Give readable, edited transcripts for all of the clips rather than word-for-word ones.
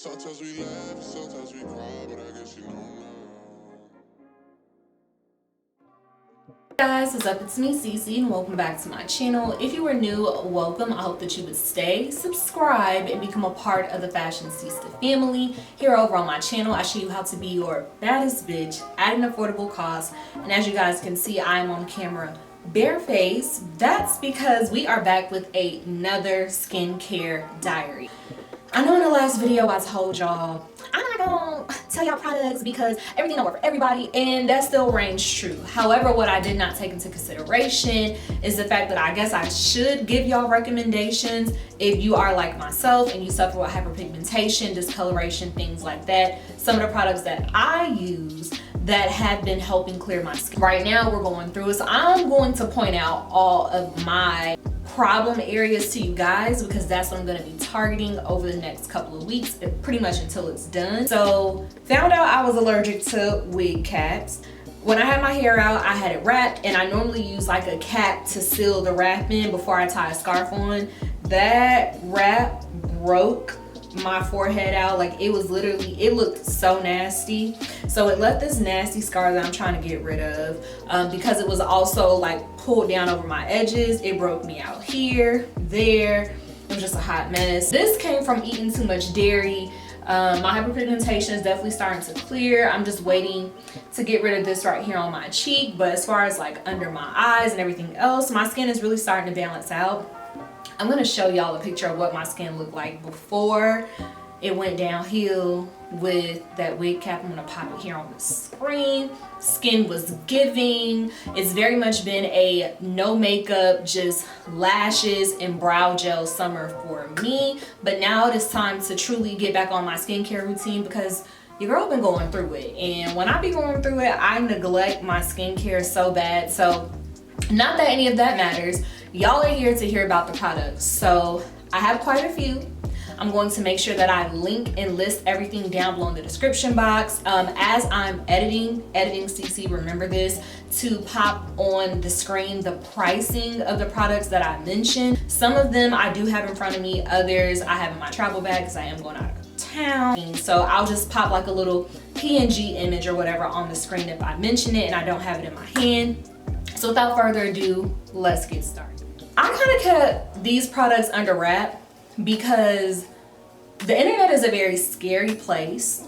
Sometimes we laugh, sometimes we cry, but I guess you know now. Guys, what's up? It's me, Cece, and welcome back to my channel. If you are new, welcome. I hope that you would stay, subscribe, and become a part of the Fashionceesta family. Here over on my channel, I show you how to be your baddest bitch at an affordable cost. And as you guys can see, I am on camera barefaced. That's because we are back with another skincare diary. I know in the last video I told y'all I'm not gonna tell y'all products because everything don't work for everybody, and that still reigns true. However, what I did not take into consideration is the fact that I guess I should give y'all recommendations if you are like myself and you suffer with hyperpigmentation, discoloration, things like that. Some of the products that I use that have been helping clear my skin. Right now we're going through it, so I'm going to point out all of my problem areas to you guys because that's what I'm going to be targeting over the next couple of weeks, pretty much until it's done. So found out I was allergic to wig caps. When I had my hair out, I had it wrapped, and I normally use like a cap to seal the wrap in before I tie a scarf on. That wrap broke my forehead out. Like, it was literally, it looked so nasty. So it left this nasty scar that I'm trying to get rid of. Because it was also like pulled down over my edges, it broke me out here, there. It was just a hot mess. This came from eating too much dairy. My hyperpigmentation is definitely starting to clear. I'm just waiting to get rid of this right here on my cheek. But as far as like under my eyes and everything else, my skin is really starting to balance out. I'm gonna show y'all a picture of what my skin looked like before it went downhill with that wig cap. I'm gonna pop it here on the screen. Skin was giving. It's very much been a no makeup, just lashes and brow gel summer for me. But now it is time to truly get back on my skincare routine because your girl been going through it. And when I be going through it, I neglect my skincare so bad. So not that any of that matters. Y'all are here to hear about the products. So I have quite a few. I'm going to make sure that I link and list everything down below in the description box. As I'm editing CC, remember this, to pop on the screen the pricing of the products that I mentioned. Some of them I do have in front of me, others I have in my travel bag because I am going out of town. So I'll just pop like a little PNG image or whatever on the screen if I mention it and I don't have it in my hand. So without further ado, let's get started. I kind of kept these products under wrap because the internet is a very scary place,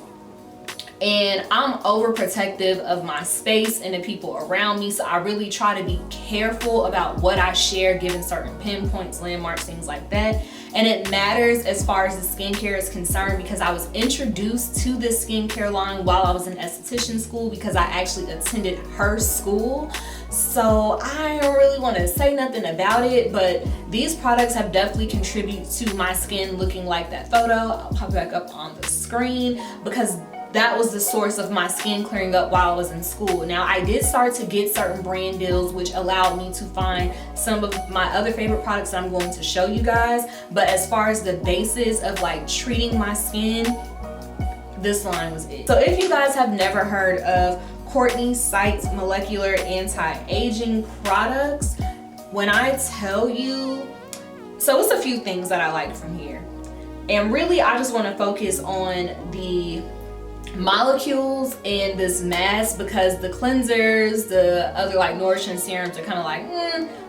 and I'm overprotective of my space and the people around me. So I really try to be careful about what I share, given certain pinpoints, landmarks, things like that. And it matters as far as the skincare is concerned because I was introduced to this skincare line while I was in esthetician school because I actually attended her school. So I don't really want to say nothing about it, but these products have definitely contributed to my skin looking like that photo. I'll pop it back up on the screen because that was the source of my skin clearing up while I was in school. Now, I did start to get certain brand deals, which allowed me to find some of my other favorite products that I'm going to show you guys. But as far as the basis of like treating my skin, this line was it. So if you guys have never heard of Courtney Sites molecular anti-aging products, when I tell you, so it's a few things that I like from here. And really, I just want to focus on the molecules and this mask because the cleansers, the other like nourishing serums are kind of like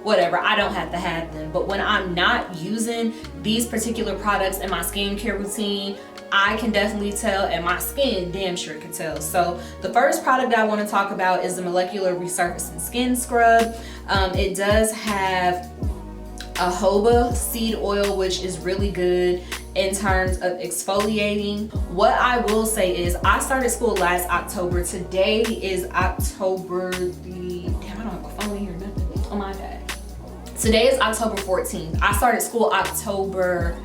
whatever, I don't have to have them. But when I'm not using these particular products in my skincare routine, I can definitely tell, and my skin damn sure can tell. So the first product that I want to talk about is the molecular resurfacing skin scrub. It does have a jojoba seed oil, which is really good in terms of exfoliating. What I will say is I started school last October. Today is October the, damn, I don't have a phone in here, nothing. Oh my God. Today is October 14th. I started school October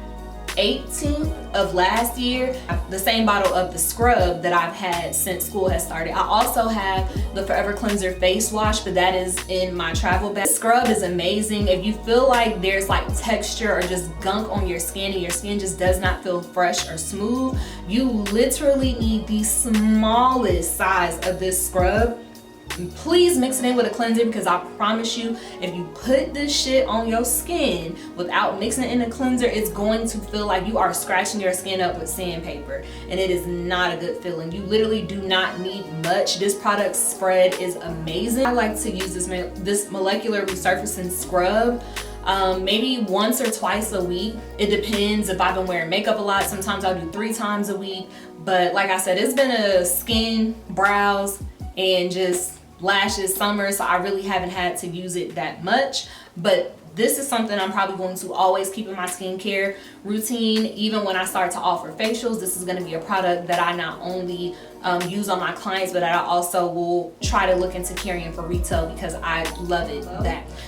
18th of last year. The same bottle of the scrub that I've had since school has started. I also have the Forever Cleanser face wash, but that is in my travel bag. The scrub is amazing. If you feel like there's like texture or just gunk on your skin and your skin just does not feel fresh or smooth, you literally need the smallest size of this scrub please mix it in with a cleanser, because I promise you, if you put this shit on your skin without mixing it in a cleanser, it's going to feel like you are scratching your skin up with sandpaper, and it is not a good feeling. You literally do not need much. This product spread is amazing. I like to use this molecular resurfacing scrub maybe once or twice a week. It depends if I've been wearing makeup a lot. Sometimes I'll do 3 times a week, but like I said, it's been a skin, brows, and just lashes summer, so I really haven't had to use it that much. But this is something I'm probably going to always keep in my skincare routine. Even when I start to offer facials, this is going to be a product that I not only use on my clients, but that I also will try to look into carrying for retail, because I love it.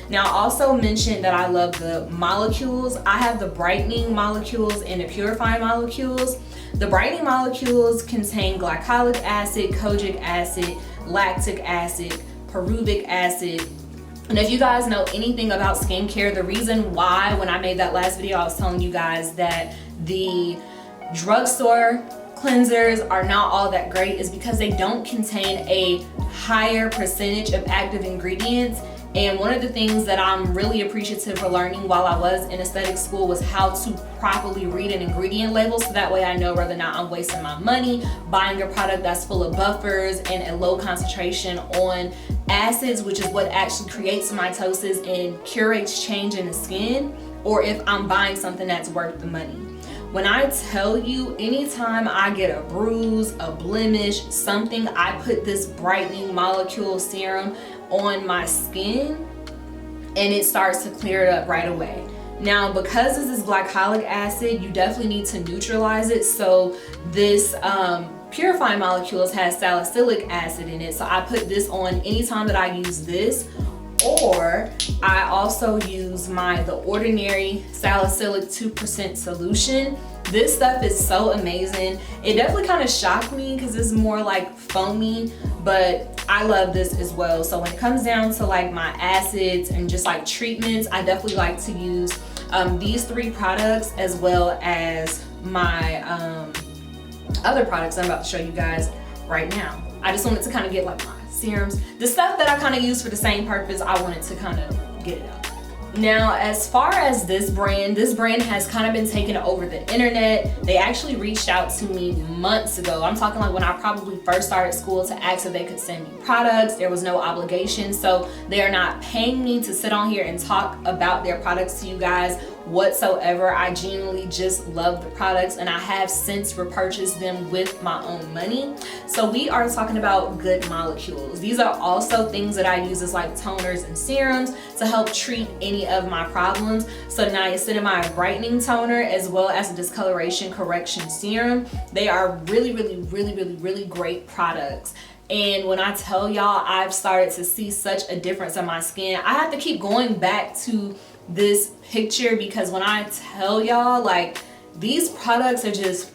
Now, I also mentioned that I love the molecules. I have the brightening molecules and the purifying molecules. The brightening molecules contain glycolic acid, kojic acid, lactic acid, pyruvic acid. And if you guys know anything about skincare, the reason why when I made that last video I was telling you guys that the drugstore cleansers are not all that great is because they don't contain a higher percentage of active ingredients. And one of the things that I'm really appreciative for learning while I was in aesthetic school was how to properly read an ingredient label, so that way I know whether or not I'm wasting my money buying a product that's full of buffers and a low concentration on acids, which is what actually creates mitosis and curates change in the skin, or if I'm buying something that's worth the money. When I tell you, anytime I get a bruise, a blemish, something, I put this brightening molecule serum on my skin and it starts to clear it up right away. Now, because this is glycolic acid, you definitely need to neutralize it. So this purifying molecules has salicylic acid in it. So I put this on anytime that I use this, or I also use the ordinary salicylic 2% solution. This stuff is so amazing. It definitely kind of shocked me because it's more like foamy, but I love this as well. So when it comes down to like my acids and just like treatments, I definitely like to use these 3 products, as well as my other products I'm about to show you guys right now. I just wanted to kind of get like my serums, the stuff that I kind of use for the same purpose. I wanted to kind of get it out. Now, as far as this brand has kind of been taken over the internet. They actually reached out to me months ago. I'm talking like when I probably first started school, to ask if they could send me products. There was no obligation, so they are not paying me to sit on here and talk about their products to you guys whatsoever. I genuinely just love the products, and I have since repurchased them with my own money. So we are talking about Good Molecules. These are also things that I use as like toners and serums to help treat any of my problems. So Niacinamide brightening toner, as well as a discoloration correction serum. They are really great products. And when I tell y'all, I've started to see such a difference in my skin. I have to keep going back to this picture, because when I tell y'all, like, these products are just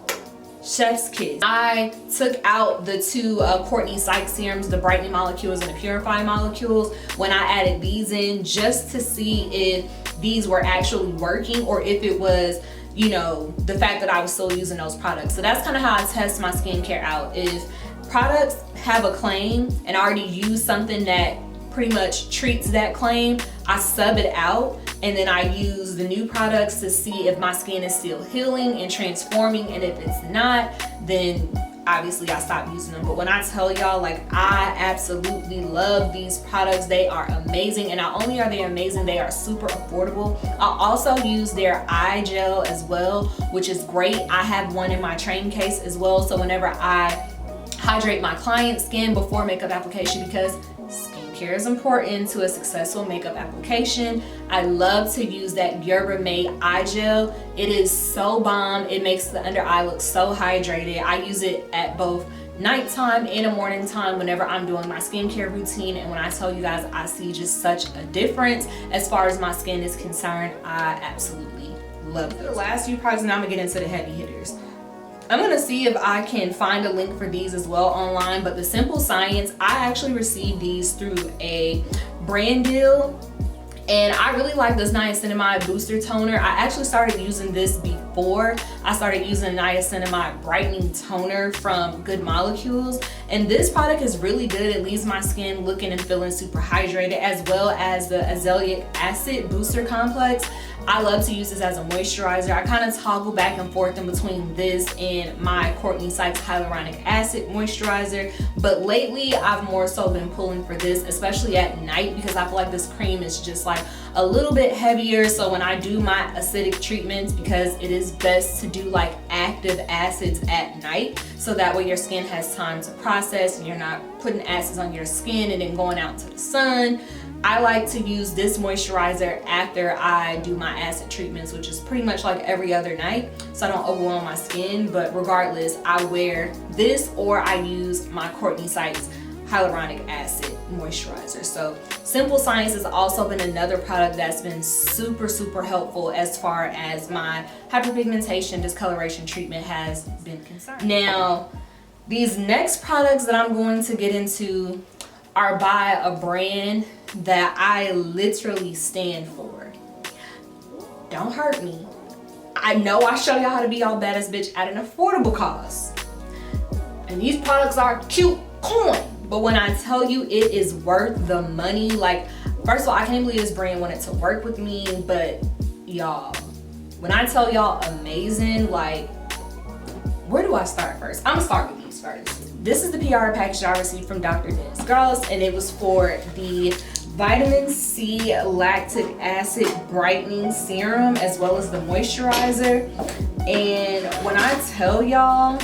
chef's kiss. I took out the 2 Courtney Sites serums, the brightening molecules and the purifying molecules, when I added these in, just to see if these were actually working, or if it was, you know, the fact that I was still using those products. So that's kind of how I test my skincare out. If products have a claim and I already use something that pretty much treats that claim, I sub it out, and then I use the new products to see if my skin is still healing and transforming, and if it's not, then obviously I stop using them. But when I tell y'all, like, I absolutely love these products. They are amazing, and not only are they amazing, they are super affordable. I also use their eye gel as well, which is great. I have one in my train case as well, so whenever I hydrate my client's skin before makeup application, because skincare is important to a successful makeup application, I love to use that Yerbamate eye gel. It is so bomb. It makes the under eye look so hydrated. I use it at both nighttime and a morning time whenever I'm doing my skincare routine, and when I tell you guys, I see just such a difference as far as my skin is concerned. I absolutely love this. The last few products, now I'm gonna get into the heavy hitters. I'm gonna see if I can find a link for these as well online, but the Simple Science, I actually received these through a brand deal, And I really like this Niacinamide Booster Toner. I actually started using this before I started using Niacinamide Brightening Toner from Good Molecules. And this product is really good. It leaves my skin looking and feeling super hydrated, as well as the Azealic Acid Booster Complex. I love to use this as a moisturizer. I kind of toggle back and forth in between this and my Courtney Sites Hyaluronic Acid Moisturizer. But lately, I've more so been pulling for this, especially at night, because I feel like this cream is just like a little bit heavier. So when I do my acidic treatments, because it is best to do like active acids at night, so that way your skin has time to process and you're not putting acids on your skin and then going out to the sun. I like to use this moisturizer after I do my acid treatments, which is pretty much like every other night, so I don't overwhelm my skin. But regardless, I wear this or I use my Courtney Sites Hyaluronic Acid Moisturizer. So Simple Science has also been another product that's been super helpful as far as my hyperpigmentation discoloration treatment has been concerned. Now, these next products that I'm going to get into are by a brand that I literally stand for. Don't hurt me. I know I show y'all how to be y'all baddest bitch at an affordable cost. And these products are cute coin. But when I tell you it is worth the money, like, first of all, I can't believe this brand wanted to work with me, but y'all, when I tell y'all amazing, like, where do I start first? I'm gonna start with these first. This is the PR package I received from Dr. Dennis Gross, and it was for the Vitamin C Lactic Acid Brightening Serum, as well as the moisturizer. And when I tell y'all,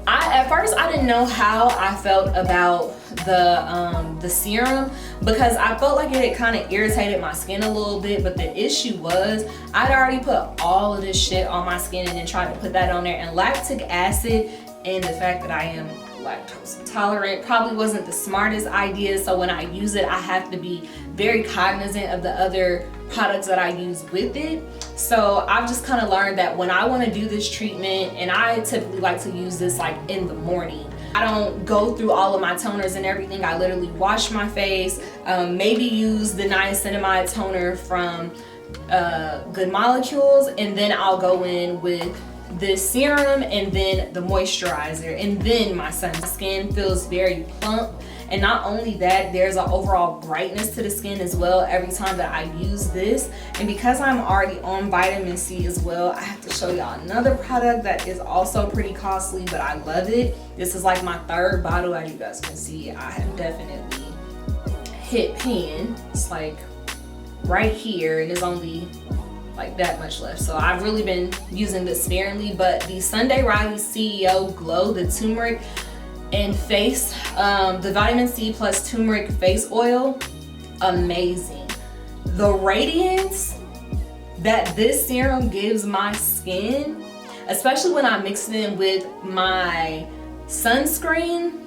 at first I didn't know how I felt about the serum, because I felt like it had kind of irritated my skin a little bit. But the issue was I'd already put all of this shit on my skin and then tried to put that on there, and lactic acid and the fact that I am lactose intolerant probably wasn't the smartest idea. So when I use it, I have to be very cognizant of the other products that I use with it. So I've just kind of learned that when I want to do this treatment, and I typically like to use this like in the morning, I don't go through all of my toners and everything. I literally wash my face, maybe use the niacinamide toner from Good Molecules, and then I'll go in with this serum and then the moisturizer, and then my skin feels very plump. And not only that, there's an overall brightness to the skin as well every time that I use this. And because I'm already on vitamin C as well, I have to show y'all another product that is also pretty costly, but I love it. This is like my third bottle. As you guys can see, I have definitely hit pan. It's like right here, and there's only like that much left. So I've really been using this sparingly. But the Sunday Riley C.E.O. Glow, the turmeric and face, the vitamin C plus turmeric face oil, amazing. The radiance that this serum gives my skin, especially when I mix it in with my sunscreen,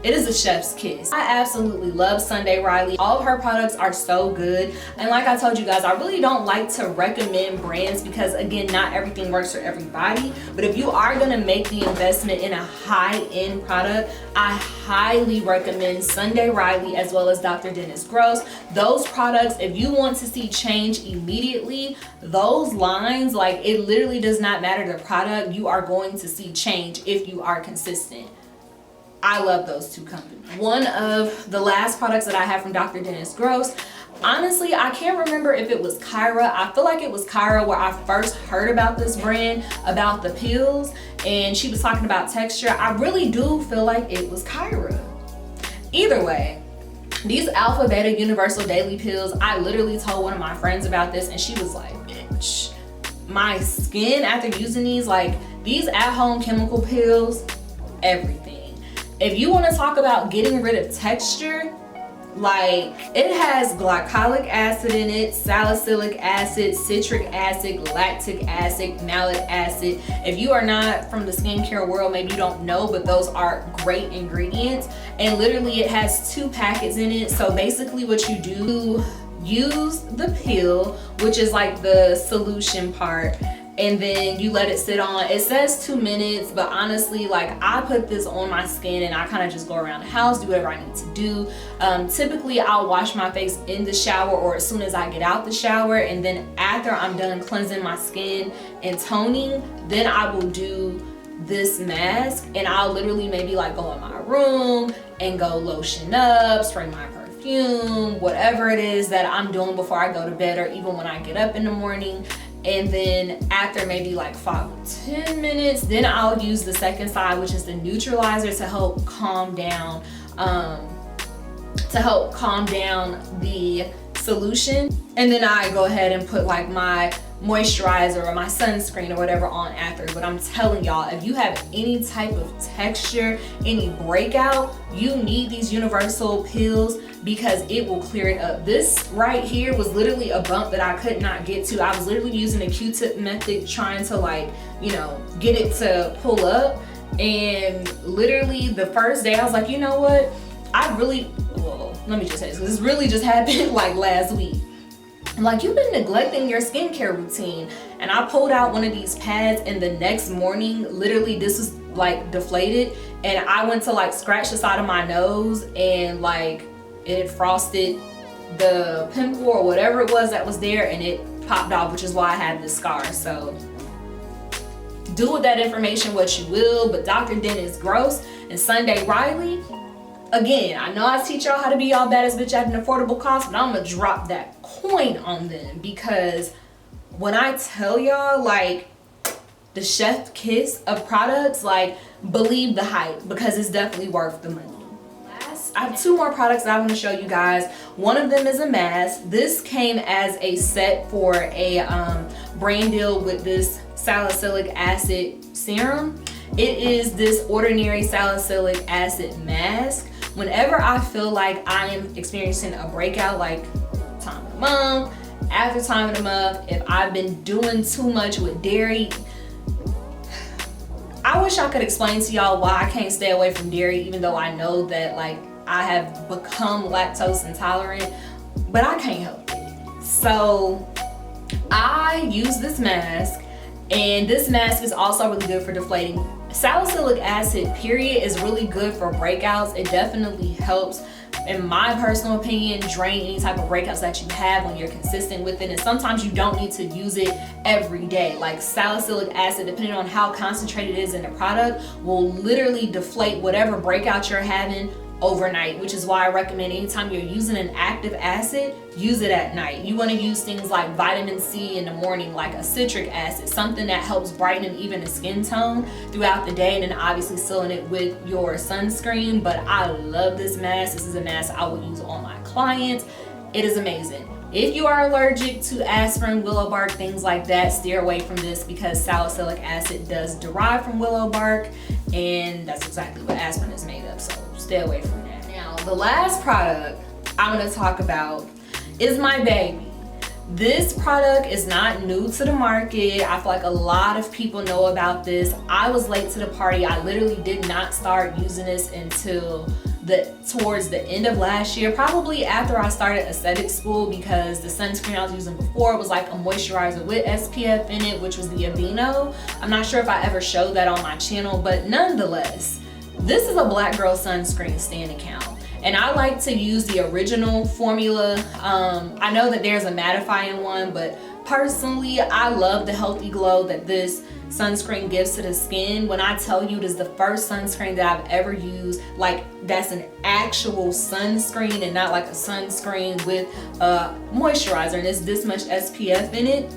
it is a chef's kiss. I absolutely love Sunday Riley. All of her products are so good. And like I told you guys, I really don't like to recommend brands because, again, not everything works for everybody. But if you are gonna make the investment in a high-end product, I highly recommend Sunday Riley as well as Dr. Dennis Gross. Those products, if you want to see change immediately, those lines, like, it literally does not matter the product, you are going to see change if you are consistent. I love those two companies. One of the last products that I have from Dr. Dennis Gross, honestly, I can't remember if it was Kyra. I feel like it was Kyra where I first heard about this brand, about the pills, and she was talking about texture. I really do feel like it was Kyra. Either way, these AlphaBeta Universal Daily Pills, I literally told one of my friends about this, and she was like, bitch, my skin after using these, like, these at-home chemical pills, everything. If you want to talk about getting rid of texture, like, it has glycolic acid in it, salicylic acid, citric acid, lactic acid, malic acid. If you are not from the skincare world, maybe you don't know, but those are great ingredients. And literally it has 2 packets in it. So basically what you do, use the pill, which is like the solution part, and then you let it sit on. It says 2 minutes, but honestly, like, I put this on my skin and I kind of just go around the house, do whatever I need to do. Typically I'll wash my face in the shower or as soon as I get out the shower, and then after I'm done cleansing my skin and toning, then I will do this mask, and I'll literally maybe like go in my room and go lotion up, spray my perfume, whatever it is that I'm doing before I go to bed, or even when I get up in the morning. And then after maybe like 5 to 10 minutes, then I'll use the second side, which is the neutralizer, to help calm down the solution. And then I go ahead and put like my moisturizer or my sunscreen or whatever on after. But I'm telling y'all, if you have any type of texture, any breakout, you need these universal peels because it will clear it up. This right here was literally a bump that I could not get to. I was literally using the Q-tip method trying to, like, you know, get it to pull up. And literally the first day I was like, you know what, let me just say this, this really just happened like last week. Like, you've been neglecting your skincare routine. And I pulled out one of these pads, and the next morning, literally this was like deflated, and I went to like scratch the side of my nose, and like it frosted the pimple or whatever it was that was there, and it popped off, which is why I had this scar. So do with that information what you will, but Dr. Dennis Gross and Sunday Riley, again, I know I teach y'all how to be y'all baddest bitch at an affordable cost, but I'm gonna drop that coin on them, because when I tell y'all, like, the chef kiss of products, like, believe the hype, because it's definitely worth the money. I have 2 more products that I want to show you guys. One of them is a mask. This came as a set for a brand deal with this salicylic acid serum. It is this ordinary salicylic acid mask. Whenever I feel like I am experiencing a breakout, like time of the month, after time of the month, if I've been doing too much with dairy, I wish I could explain to y'all why I can't stay away from dairy, even though I know that, like, I have become lactose intolerant, but I can't help it. So I use this mask, and this mask is also really good for deflating. Salicylic acid, period, is really good for breakouts. It definitely helps, in my personal opinion, drain any type of breakouts that you have when you're consistent with it. And sometimes you don't need to use it every day. Like, salicylic acid, depending on how concentrated it is in the product, will literally deflate whatever breakout you're having overnight, which is why I recommend anytime you're using an active acid, use it at night. You want to use things like vitamin C in the morning, like a citric acid, something that helps brighten and even the skin tone throughout the day, and then obviously sealing it with your sunscreen. But I love this mask. This is a mask I will use on my clients. It is amazing. If you are allergic to aspirin, willow bark, things like that, steer away from this, because salicylic acid does derive from willow bark, and that's exactly what aspirin is made of, so stay away from that. Now, the last product I'm going to talk about is my baby. This product is not new to the market. I feel like a lot of people know about this. I was late to the party. I literally did not start using this until towards the end of last year, probably after I started aesthetic school, because the sunscreen I was using before was like a moisturizer with SPF in it, which was the Aveeno. I'm not sure if I ever showed that on my channel, but nonetheless, this is a black girl sunscreen stand account, and I like to use the original formula. I know that there's a mattifying one, but personally, I love the healthy glow that this sunscreen gives to the skin. When I tell you it is the first sunscreen that I've ever used, like, that's an actual sunscreen and not like a sunscreen with a moisturizer and it's this much SPF in it.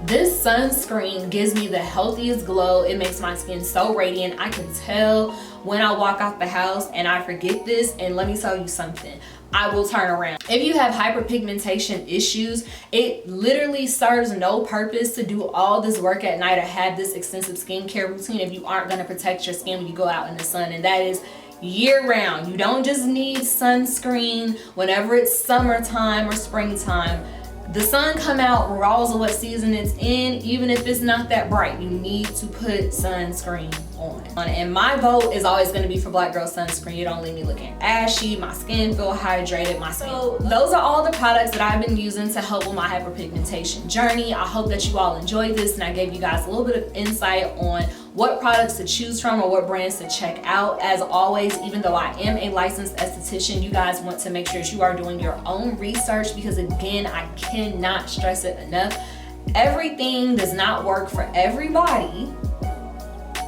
This sunscreen gives me the healthiest glow. It makes my skin so radiant. I can tell when I walk out the house and I forget this, and let me tell you something, I will turn around. If you have hyperpigmentation issues, it literally serves no purpose to do all this work at night or have this extensive skincare routine if you aren't gonna protect your skin when you go out in the sun, and that is year round. You don't just need sunscreen whenever it's summertime or springtime. The sun come out regardless of what season it's in, even if it's not that bright, you need to put sunscreen on. And my vote is always going to be for Black Girl Sunscreen. You don't leave me looking ashy, my skin feel hydrated, So those are all the products that I've been using to help with my hyperpigmentation journey. I hope that you all enjoyed this and I gave you guys a little bit of insight on what products to choose from or what brands to check out. As always, even though I am a licensed esthetician, you guys want to make sure that you are doing your own research, because again, I cannot stress it enough. Everything does not work for everybody.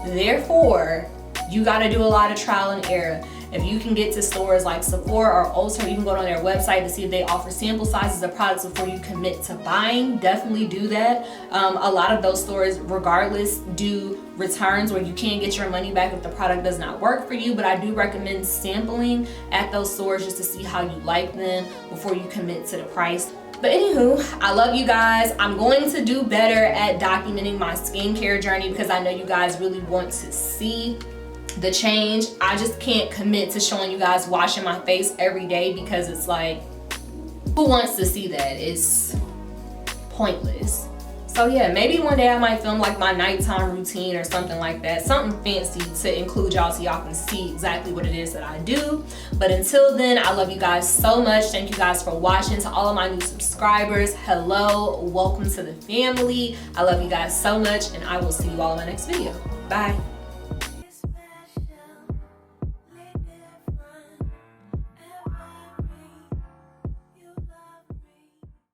Therefore, you got to do a lot of trial and error. If you can get to stores like Sephora or Ulta, you can go on their website to see if they offer sample sizes of products before you commit to buying. Definitely do that. A lot of those stores, regardless, do returns where you can get your money back if the product does not work for you, but I do recommend sampling at those stores just to see how you like them before you commit to the price. But anywho, I love you guys. I'm going to do better at documenting my skincare journey because I know you guys really want to see the change. I just can't commit to showing you guys washing my face every day because it's like, who wants to see that? It's pointless. So yeah, maybe one day I might film like my nighttime routine or something like that. Something fancy to include y'all so y'all can see exactly what it is that I do. But until then, I love you guys so much. Thank you guys for watching. To all of my new subscribers, hello, welcome to the family. I love you guys so much and I will see you all in my next video. Bye.